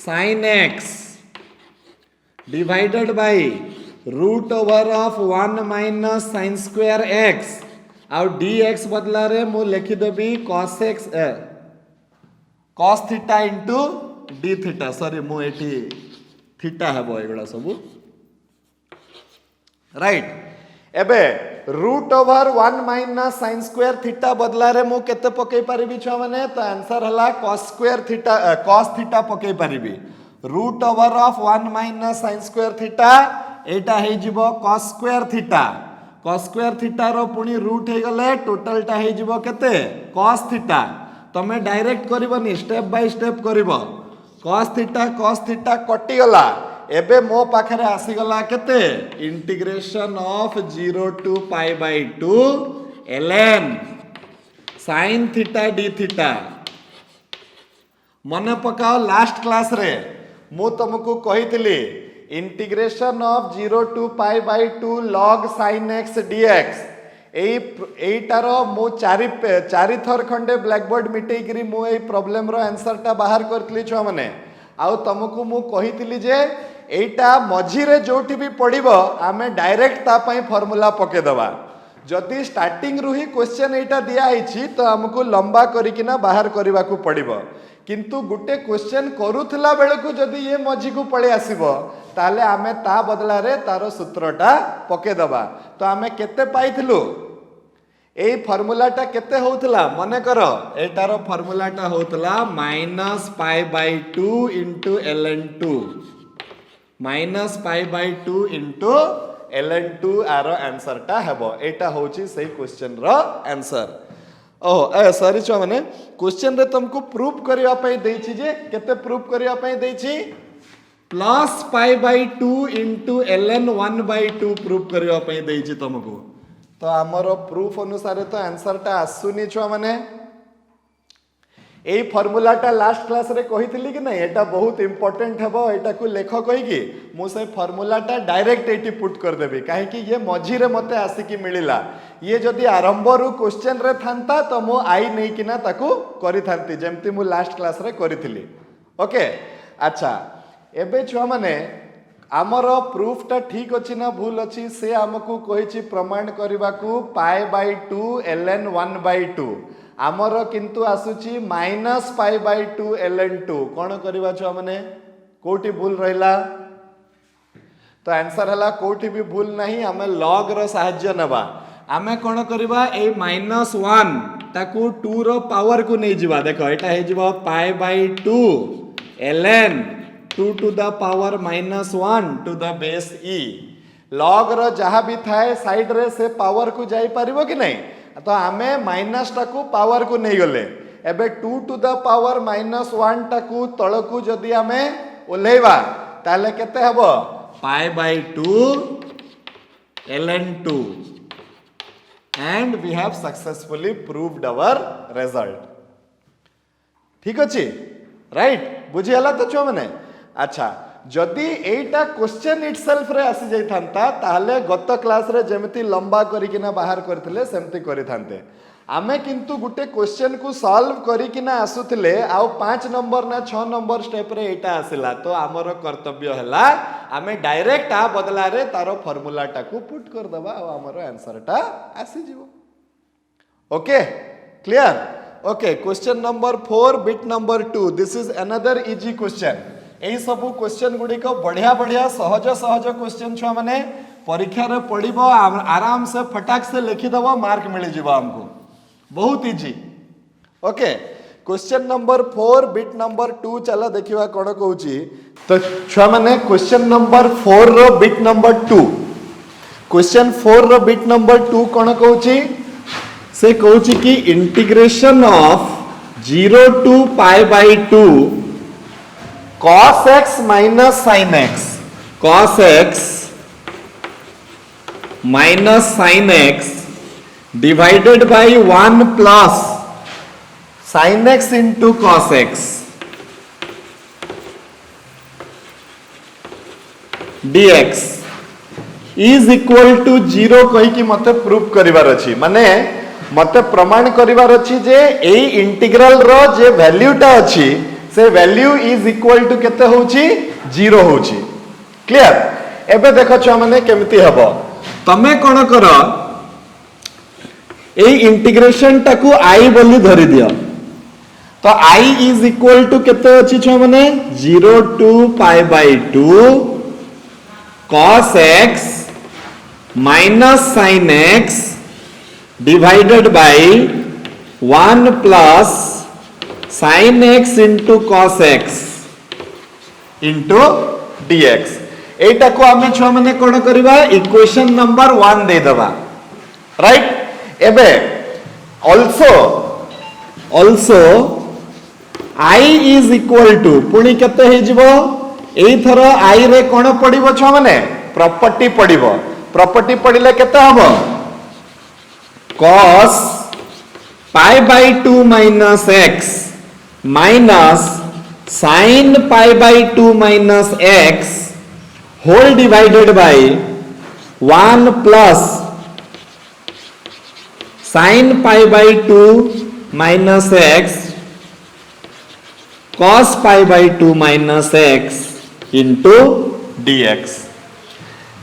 sin x divided by root over of 1 minus sin square x और dx बदला रे मु लिखि देबी cos x cos theta into d theta sorry मु एठी थीटा हेबो एगुडा सब राइट एबे root over 1 minus sin square theta बदला रे मु केते पकई परिबी छ माने तो आंसर हला cos square theta cos theta पकई परिबी root over of 1 minus sin square theta एटा हे जिवो cos स्क्वायर थीटा रो पुनी रूट हे गले टोटल टा हे जिवो केते cos थीटा तमे डायरेक्ट करबनी स्टेप बाय स्टेप करबो cos थीटा कटि गला एबे मो पाखरे आसी गला केते integration of 0 to pi by 2 ln sin theta d theta मन पकाओ लास्ट क्लास रे मु तुमको कहितली integration of 0 to pi by 2 log sin x dx एटार मु चारि थर खंडे ब्लैक बोर्ड मिटेई करी मु ए प्रॉब्लम रो आंसर टा बाहर करतली छ माने आउ तुमको मु कहितली जे एटा मझी रे जोठी भी पड़िबो आमे डायरेक्ट ता पई फार्मूला पके दबा जदि स्टार्टिंग रु ही क्वेश्चन एटा दिया हिची तो हमको लंबा करिकिना बाहर करबा को पड़िबो किंतु गुटे क्वेश्चन करूथला बेले को जदि ये मझी को पळे आसीबो ताले आमे ता बदला रे तारो सूत्रटा पके दबा तो आमे केते पाइथिलु ए फार्मूलाटा केते होउथला मने करो एटारो फार्मूलाटा होउथला -π/2 * ln2 -π/2 * ln2 आरो आंसर टा हेबो एटा होची सही क्वेश्चन रो आंसर ओह सॉरी छ माने क्वेश्चन रे तुमको प्रूफ करिया पई देछि जे केते प्रूफ करिया पई देछि +π/2 * ln1/2 प्रूफ करिया पई देछि तुमको तो आमर प्रूफ अनुसार तो आंसर टा आसुनी छ माने ए फार्मूलाटा लास्ट क्लास रे कहितली कि नहीं एटा बहुत इंपोर्टेंट हेबो एटा को लेख कहि कि मु से फार्मूलाटा डायरेक्ट एटी पुट कर देबी काहे कि ये मझी रे मते आसी कि मिलिला ये जदी आरंभ रु क्वेश्चन रे थांता तो मु आई नै किना ताकू करि थांती जेमती मु लास्ट क्लास रे करितली ओके अच्छा एबे छुआ माने आमर प्रूफ टा ठीक अछि ना भूल अछि से हमकू कहिछि प्रमाण करबाकू π/2 ln1/2 आमर किंतु आसुची -π/2 ln2 कोन करबा छ माने कोठी भूल रहिला तो आंसर हला कोठी भी भूल नहीं हमें log रो सहाय्य नबा आमे कोन करबा ए -1 ताकू 2 रो पावर को नै जिबा देखो एटा हे जिबा π/2 ln 2 to the power -1 to the base e log रो जहा भी थाए साइड रे से पावर को जाई परिबो कि नहीं तो आमे माइनस टाकू पावर को नहीं गले एबे 2 to the power -1 टाकू तळकू जदी आमे ओलेबा ताले केते हबो π/2 ln2 and we have successfully proved our result ठीक अछि राइट बुझी हला तो छो माने अच्छा जदि एटा क्वेश्चन इटसेल्फ रे आसी जाई थांता ताले गत क्लास रे जेमति लंबा करिकिना बाहर करथिले सेमति करि थांते आमे किंतु गुटे क्वेश्चन को सॉल्व करिकिना आसुथिले आउ 5 नंबर ना 6 नंबर स्टेप रे एटा आसिला तो हमर कर्तव्य हला आमे डायरेक्ट आ बदला रे तारो फार्मूला टाकू पुट कर दबा आ हमर आंसर टा आसी जीवो okay clear okay question number 4 bit number 2 this is another easy question एई सब क्वेश्चन गुडी को बढ़िया बढ़िया सहज सहज क्वेश्चन छुआ माने परीक्षा रे पढिबो आराम से फटाक से लिखि दबो मार्क मिल जिवो हमको बहुत easy okay question number 4 bit number 2 चला देखिवा कोन कहूची तो छुआ माने क्वेश्चन नंबर 4 रो बिट नंबर 2 क्वेश्चन 4 रो बिट नंबर 2 कोन कहूची से कहूची कि integration of 0 to pi by 2 cos x minus sin x cos x minus sin x divided by 1 plus sin x into cos x dx is equal to 0 कही कि मते proof करिवार अछि माने मते प्रमाण करिवार अछि जे एई इंटीग्रल रो जे वैल्यूटा अछि से वैल्यू इज इक्वल टू केते होउची 0 होउची क्लियर एबे देखो छ माने केमिति हबो तमे कोन करो एई इंटीग्रेशन टाकू i बोली धरि दियो तो i इज इक्वल टू केते अछि छ माने 0 to pi by 2 cos x minus sin x divided by 1 plus sin x into cos x into dx एटा को आमे छ माने कोन करबा इक्वेशन नंबर 1 दे दबा राइट एबे also I is equal to पुनी केते हे जिवो एई थरो I रे कोन पडिबो छ माने प्रॉपर्टी पडिबो प्रॉपर्टी पडिले केते हबो cos pi by 2 minus x minus sin pi by 2 minus x whole divided by 1 plus sin pi by 2 minus x cos pi by 2 minus x into dx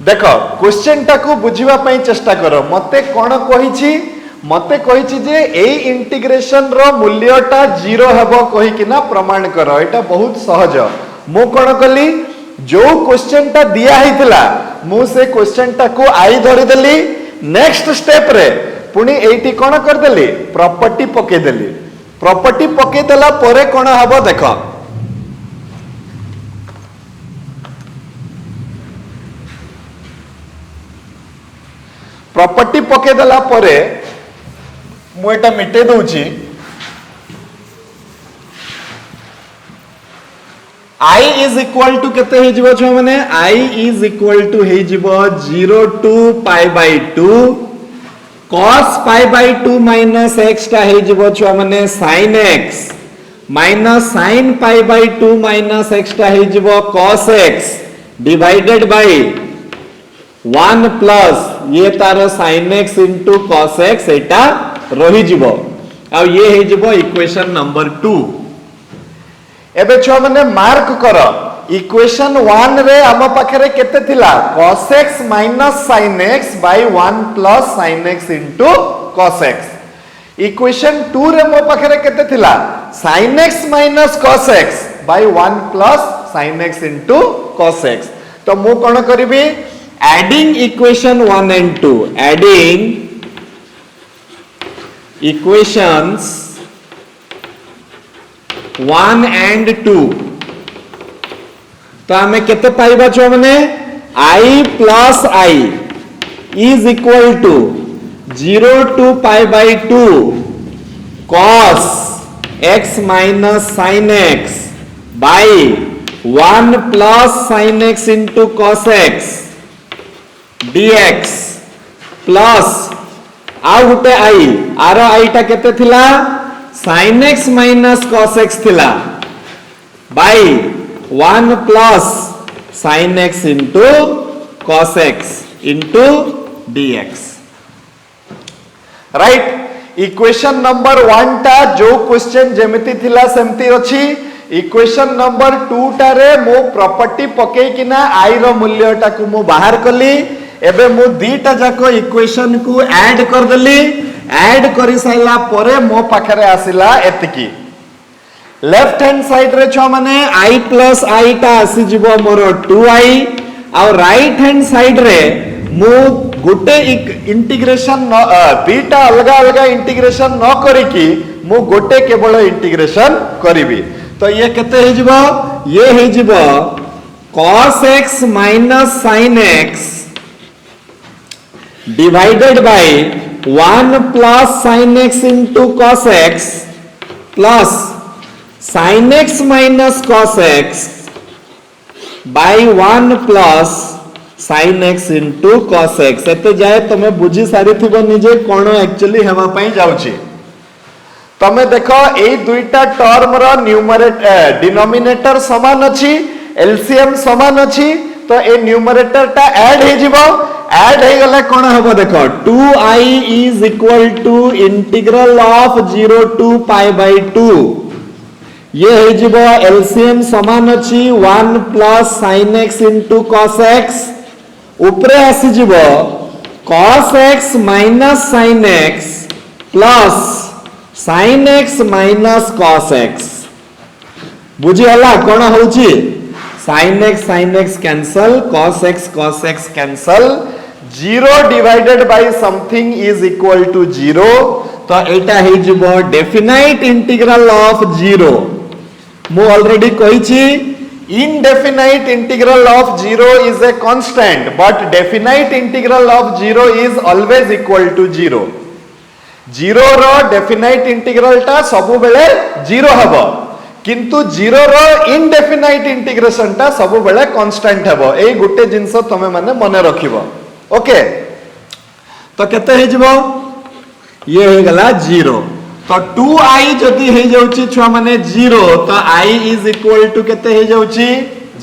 देखो question टाकू बुझिबा पई चेष्टा करो मते कोन कहिछि मते कहिछि जे एई इंटीग्रेशन रो मूल्यटा 0 हेबो कहि कि ना प्रमाण करो एटा बहुत सहज मो कोन कली जो क्वेश्चन टा दिया हितला मु से क्वेश्चन टाकू आई धरि देली नेक्स्ट स्टेप रे पुनी एठी कोन कर देली प्रॉपर्टी पके देला परे कोन हबो देखो प्रॉपर्टी पके देला परे मु एटा मिटे दउची I is equal to केते हे जिवो छ माने I is equal to हे जिवो 0 to pi by 2 cos pi by 2 minus x टा हे जिवो छ माने sin x minus sin pi by 2 minus x टा हे जिवो cos x divided by 1 plus ये तारो sin x into cos x एटा रही जिवो आ ये हे जिवो इक्वेशन नंबर 2 एबे छ माने मार्क करो इक्वेशन 1 रे हम पाखरे केते थिला cos x minus sin x by 1 plus sin x into cos x equation 2 रे मो पाखरे केते थिला sin x minus cos x by 1 plus sin x into cos x तो मु कोन करबी adding equation 1 and 2 adding equations 1 and 2 तो हमें केते पाइबा छ माने I plus I is equal to 0 to pi by 2 cos x minus sin x by 1 plus sin x into cos x dx plus uh Gute I आरो I टा केते थिला sin x minus cos x थिला by 1 plus sin x into cos x into dx right equation number 1 टा जो question जेमिति थिला सेमति अछि equation number 2 टा रे मो प्रॉपर्टी पके किना i रो मूल्य टा को मो बाहर कली एबे मो दीटा जाको इक्वेशन को ऐड कर देली ऐड करि साइला परे मो पाखरे आसिला एतिकी लेफ्ट हैंड साइड रे छ माने i plus i टा आसी जिवो मोर 2i आ राइट हैंड साइड रे मु गोटे इंटीग्रेशन दीटा अलग अलग इंटीग्रेशन न करिकी मु गोटे केवल इंटीग्रेशन करिवि तो ये केते हे जिवो ये हे जिवो cos x minus sin x divided by 1 plus sin x into cos x plus sin x minus cos x by 1 plus sin x into cos x एते जाए तमे बुझी सारी थिबो निजे कोन एक्चुअली हेबा पई जाउची तमे देखो एई दुईटा टर्म रो न्यूमरेटर डिनोमिनेटर समान अछि एलसीएम समान अछि तो ए न्यूमरेटर टा ऐड हे जिवो ऐड हे गले कोन हेबो देखो 2i is equal to integral of 0 to pi by 2 ये हे जिवो एलसीएम समान अछि 1 plus sin x into cos x ऊपरे आसी जिवो cos x minus sin x plus sin x minus cos x बुझी हला कोन होउची sin x cancel cos x cancel 0 divided by something is equal to 0 तो एटा हे जिवो डेफिनाइट इंटीग्रल ऑफ 0 मु already कहिची indefinite integral of 0 is a constant but definite integral of 0 is always equal to 0 0 रो definite integral टा सबु बेले 0 हबो किंतु 0 रो इनडेफिनाइट इंटीग्रेशन टा सबु बेले कांस्टेंट हबो एई गुटे जिंस तमे माने मने रखिबो ओके तो केते हे जिवो ये हे गला 0 तो 2i जदि हे जाउची छुआ माने 0 तो i is equal to केते हे जाउची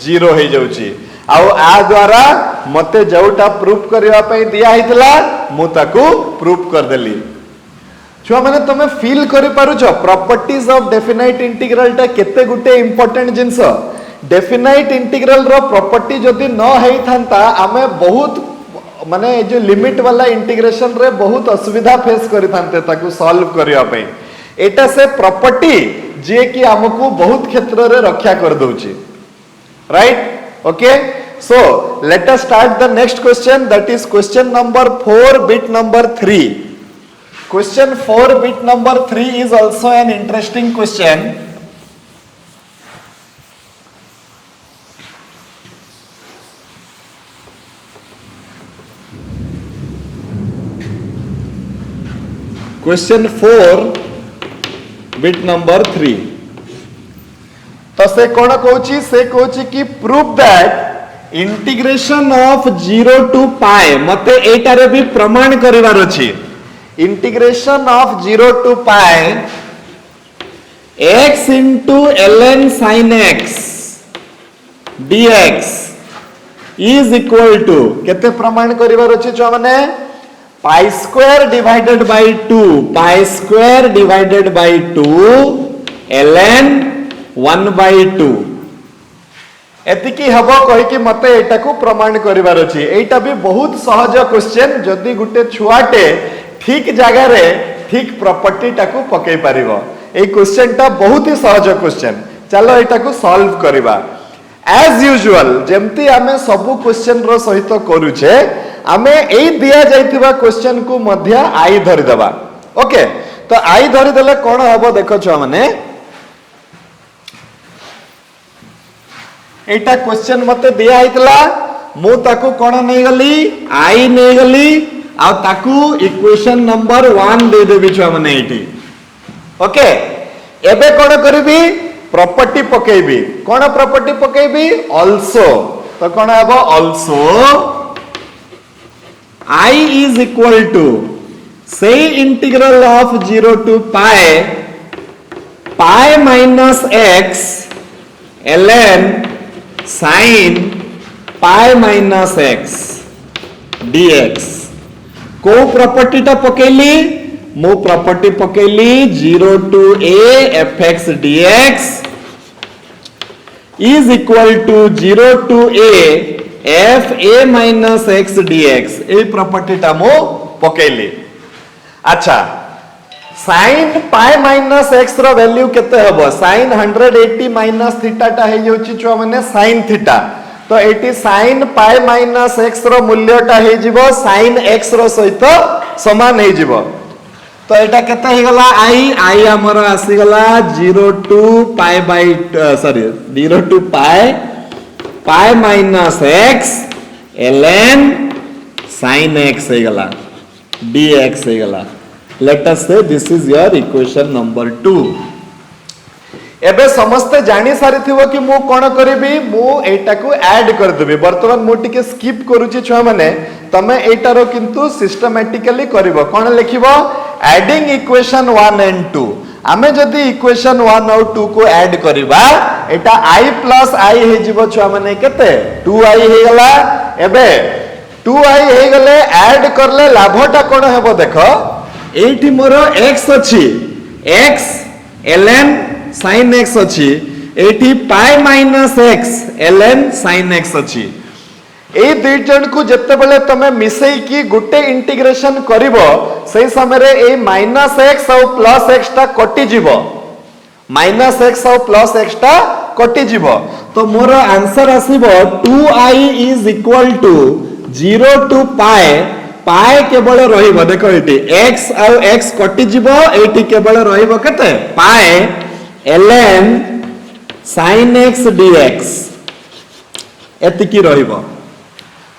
0 हे जाउची आ द्वारा मते जोटा प्रूफ करबा पई दिया हितला मु ताकू प्रूफ कर देली छुआ माने तमे फील करि पारुछो प्रॉपर्टीज ऑफ डेफिनाइट इंटीग्रल टा केते गुटे इंपोर्टेंट जिंस डेफिनाइट इंटीग्रल रो प्रॉपर्टी जदि न हेई थांता आमे बहुत माने जो लिमिट वाला इंटीग्रेशन रे बहुत असुविधा फेस करि थांते ताकू सॉल्व करिया पई एटा से प्रॉपर्टी जे कि हमकू बहुत क्षेत्र रे रक्षा कर दोची right okay so let us start the next question that is question number 4 bit number 3 question 4 bit number 3 is also an interesting question question 4 bit number 3 तो से कोन कहूची से कहूची कि prove that integration of 0 to pi मते एटारे भी प्रमाण करिवार अछि integration of 0 to pi x into ln sin x dx is equal to केते प्रमाण करिवार अछि जो माने pi square divided by 2 pi square divided by 2 ln 1 by 2 एतिकी हबो कहि कि मते एटा को प्रमाण करिवार अछि एटा भी बहुत सहज क्वेश्चन जदी गुटे छुआटे ठीक जगह रे ठीक प्रॉपर्टी टाकू पकई परिबो ए क्वेश्चन टा बहुत ही सहज क्वेश्चन चलो एटा को सॉल्व करिबा एज यूजुअल जेमती आमे सब क्वेश्चन रो सहित करू छे आमे एई दिया जाइतिबा क्वेश्चन को मध्य आई धरि देबा ओके तो आई धरि देले कोन हबो देखो छ माने एटा क्वेश्चन मते दिया आइतला मु ताकू कोन नै गली आई नै गली आ ताकू इक्वेशन नंबर 1 दे देबी छ माने एटी ओके एबे कोन करबी प्रॉपर्टी पकेबी कोन प्रॉपर्टी पकेबी आल्सो तो कोन हबो also I is equal to say integral of 0 to pi minus x ln sin pi minus x dx को प्रॉपर्टी टा पकेली मो property पकेली 0 to a fx dx is equal to 0 to a f a minus x dx a property टा मो पकेली अच्छा sin pi minus x रो value केते हबो sin 180 minus theta टा हे जोची छुआ माने sin थीटा तो एटी sin पाई माइनस x रो मूल्यटा हे जीवो sin x रो सहित समान हे जीवो तो एटा केते हे गला i हमर आसी गला 0 to pi by sorry 0 to pi minus x ln sin x हे गला dx हे गला let us say this is your equation number 2 एबे समस्ते जानी सारी थिवो कि मु कोन करबी मु एटा को ऐड कर देबी वर्तमान मु टिके स्किप करूची छुआ माने तमे एटारो किंतु सिस्टमैटिकली करबो कोन लिखिबो एडिंग इक्वेशन 1 एंड 2 आमे जदी इक्वेशन 1 और 2 को ऐड करबा एटा i प्लस i हे जिवो छुआ माने केते 2i हे गला एबे 2i हे गले ऐड करले लाभटा कोन हेबो देखो एठी मोर x अछि x ln sin x अछि एठी पाई minus x ln sin x अछि ए दुई जन को जत्ते बेले तमे मिसई की गुटे इंटीग्रेशन करिवो सेही समय रे ए माइनस x और प्लस x ता कटि जिवो माइनस x और प्लस x ता कटि जिवो तो मोर आंसर आसीबो 2i is equal to 0 to pi केवल रहिबो देखो एटी x और x कटि जिवो एटी केवल रहिबो केते पाई ln sin x dx एतिकी रहिबो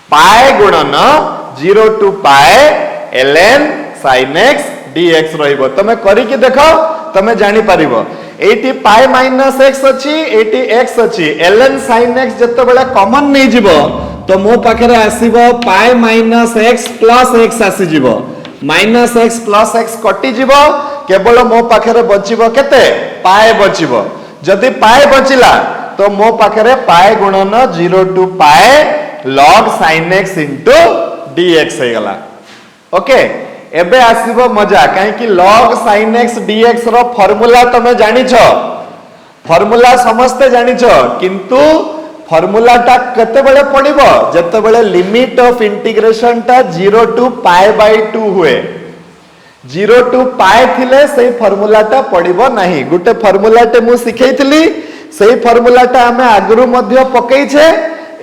पाई गुणन 0 to pi ln sin x dx रहिबो तमे करी कि देखो तमे जानि परिबो एटी पाई माइनस x अछि एटी x अछि ln sin x जत्ते बेला कॉमन नै जिवो तो मो पाखरे आसीबो pi minus x plus x आसी जिवो माइनस x प्लस x कटि जिवो केवल मो पाखरे बचिबो केते पाई बचिबो जदि पाई बचिला तो मो पाखरे पाई गुणन 0 to pi log sin x into dx हे गला ओके एबे आसीबो मजा काहे कि log sin x dx रो फार्मूला तमे जानि छ फार्मूला समस्ते जानि छ किंतु फार्मूला टा कते बेले पडिबो जते बेले लिमिट ऑफ इंटीग्रेशन टा 0 टू पाई बाय 2 हुए 0 टू पाई थिले सेही फार्मूला टा पडिबो नाही गुटे फार्मूला टे मु सिखैतली सेही फार्मूला टा हमें आगरु मध्य पकई छे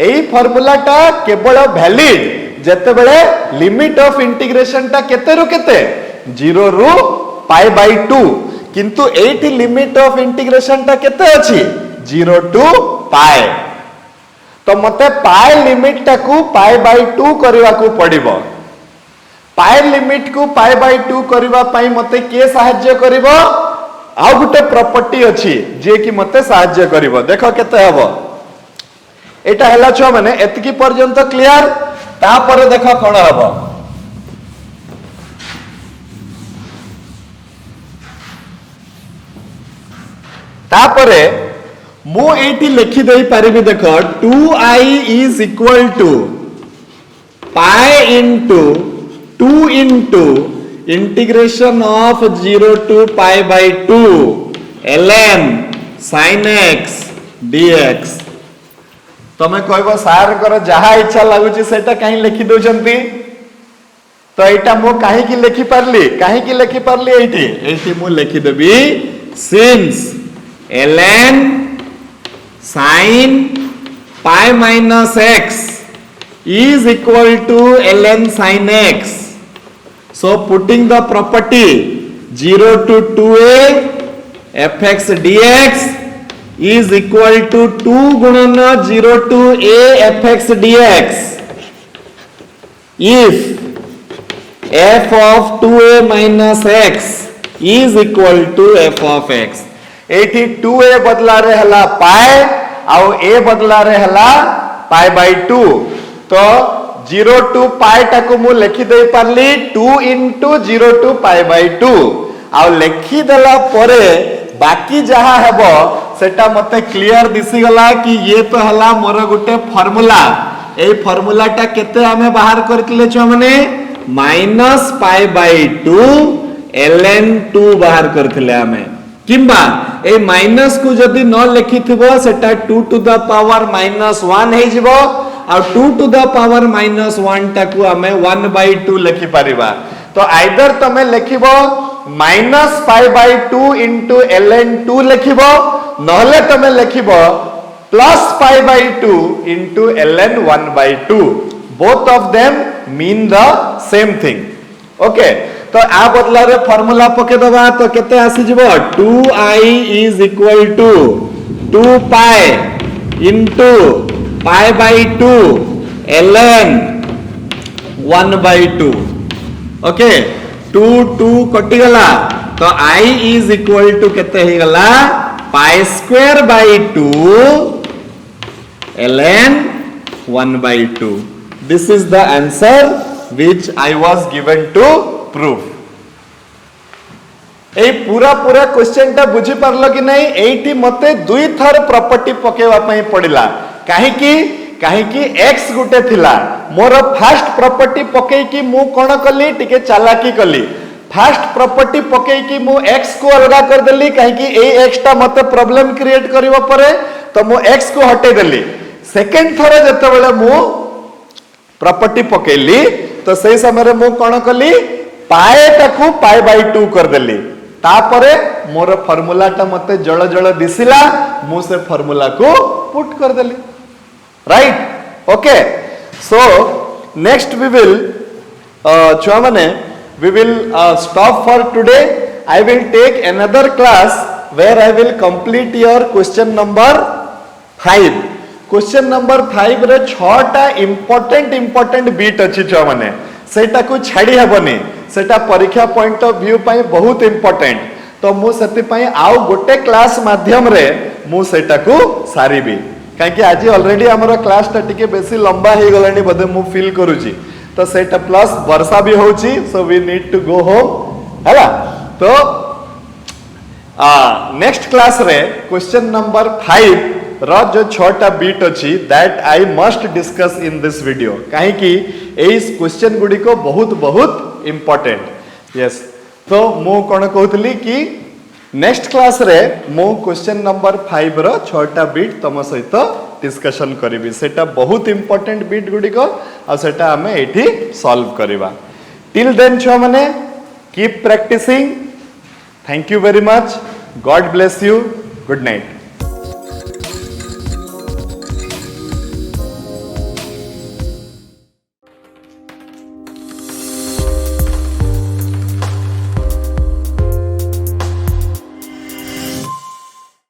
एही फार्मूला टा केवल वैलिड जते बेले लिमिट ऑफ इंटीग्रेशन टा केते रु केते 0 रु पाई बाय 2 किंतु एठी लिमिट ऑफ इंटीग्रेशन टा केते अछि 0 टू पाई तो मते पाई लिमिट टा को पाई बाय 2 करबा को पड़िबो पाई लिमिट को पाई बाय 2 करबा पई मते के सहाय्य करबो आ गुटे प्रॉपर्टी अछि जे कि मते सहाय्य करबो देखो केते हबो एटा हला छ माने एतकी पर्यंत क्लियर ता पर देखो कोन हबो ता परे मु एटी लिखि देई परिबी देखो 2i is equal to pi into 2 into integration of 0 to pi by 2 ln sin x dx तमे कहबो सार कर जहा इच्छा लागुची सेटा काहे लिखि दोचंती तो एटा मो काहे की लिखि परली एटी मु लिखि देबी since ln sin pi minus x is equal to ln sin x so putting the property 0 to 2a fx dx is equal to 2 गुणन 0 to a fx dx if f of 2a minus x is equal to f of x एठी 2a बदला रे हला पाई आउ a बदला रे हला पाई by 2 तो 0 टू पाई टाको मु लिखि दे पारली 2 into 0 टू पाई बाय 2 आ लिखि देला परे बाकी जहा हेबो सेटा मते क्लियर दिसी गला कि ये तो हला मोर गुटे फार्मूला ए फार्मूला टा केते हमें बाहर करतिले छ माने माइनस पाई बाय 2 ln 2 बाहर करथिले हमें किंबा ए माइनस को जदी न लिखिथिबो सेटा 2 टू द पावर -1 हे जिवो और 2 टू द पावर -1 टाकू हमें 1 by 2 लिखि परिबा तो आइदर तमे लिखिबो -पाई by 2 into ln 2 लिखिबो नहले तमे लिखिबो plus pi by 2 into ln 1 by 2. Both of them mean the same thing. Okay, तो आ बदला रे फार्मूला पके दबा तो केते आसी जिवो 2i is equal to 2 pi into pi by 2 ln 1 by 2. Okay, 2 2 कटि गला तो i is equal to केते ही गला pi square by 2 ln 1 by 2. This is the answer which I was given to prove. ए पूरा पूरा क्वेश्चन टा बुझी पारलो कि नहीं एठी मते दुई थर प्रॉपर्टी पकेवा पई पड़िला काहे कि x गुटे थिला मोर फर्स्ट प्रॉपर्टी पके कि मु कोन कली टिके चालाकी कली फर्स्ट प्रॉपर्टी पके कि मु x को अलगा कर देली काहे कि ए x टा मते प्रॉब्लम क्रिएट करिवो परे तो मु x को हटे देली सेकंड थरे जते बेले मु प्रॉपर्टी पकेली तो सही समय मु कोन कली पाए टाकू पाई बाय 2 कर देली तापरे मोर फार्मूला टा मते जळ जळ दिसिला मु से फार्मूला को पुट कर देली right okay so next we will छुआ माने we will stop for today I will take another class where I will complete your question number 5 question number 5 रे 6 टा इंपोर्टेंट बीट अछि छुआ माने सेटा को छाड़ी हेबनी सेटा परीक्षा पॉइंट ऑफ व्यू पई बहुत इंपोर्टेंट तो मु सति पई आउ गोटे क्लास माध्यम रे मु सेटा को सारीबी काहे आज ऑलरेडी हमर क्लास टा टिके बेसी लंबा हे गलानी बदे मु फील करूची तो सेटा प्लस वर्षा भी होची so we need to go home हैला तो नेक्स्ट क्लास रे क्वेश्चन नंबर 5 रो जो 6टा बीट अछि that I must discuss in this video काहे कि एस क्वेश्चन गुडी को बहुत इंपोर्टेंट यस तो मु कोन कहतली कि नेक्स्ट क्लास रे मु क्वेश्चन नंबर 5 रो 6टा बीट तम सहित डिस्कशन करिवि सेटा बहुत इंपोर्टेंट बीट गुडी को आ सेटा हमें एठी सॉल्व करिवा टिल देन छो माने keep practicing thank you very much God bless you good night